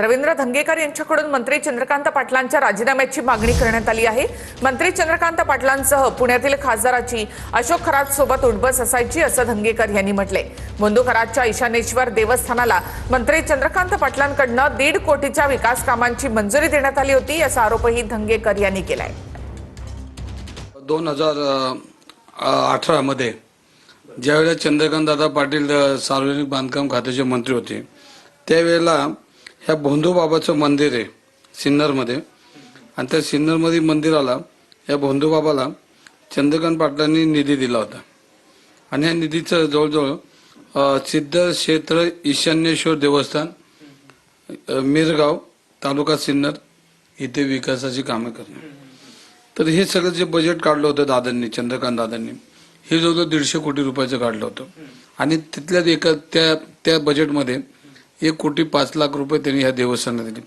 रवींद्र धंगेकर यांच्याकडून मंत्री चंद्रकांत पाटलांच्या राजीनाम्याची मागणी करण्यात आली आहे। मंत्री चंद्रकांत पाटलांसह पुण्यातील खासदाराची अशोक खरात सोबत उठबस असायची असं धंगेकर यांनी म्हटले। मुंदू खरातच्या ईशानेश्वर देवस्थानाला मंत्री चंद्रकांत पाटलांकडून 1.5 कोटीच्या विकास कामांची मंजुरी देण्यात आली होती असा आरोपही धंगेकर यांनी केलाय। 2018 मध्ये ज्यावेळेला चंद्रकांत दादा पाटील सार्वजनिक बांधकाम खात्याचे मंत्री होते त्यावेळेला ह्या भोंदूबाबाचं मंदिर आहे सिन्नरमध्ये आणि त्या सिन्नरमध्ये मंदिराला या भोंदूबाबाला चंद्रकांत पाटलांनी निधी दिला होता आणि या निधीचं जवळजवळ सिद्ध क्षेत्र ईशान्येश्वर देवस्थान मिरगाव तालुका सिन्नर इथे विकासाची कामे करणे। तर हे सगळं जे बजेट काढलं होतं दादांनी चंद्रकांत दादांनी हे जवळजवळ 150 कोटी रुपयाचं काढलं होतं आणि तिथल्या त्या बजेटमध्ये 1.5 कोटी रुपये त्यांनी ह्या देवस्थानाला दिले।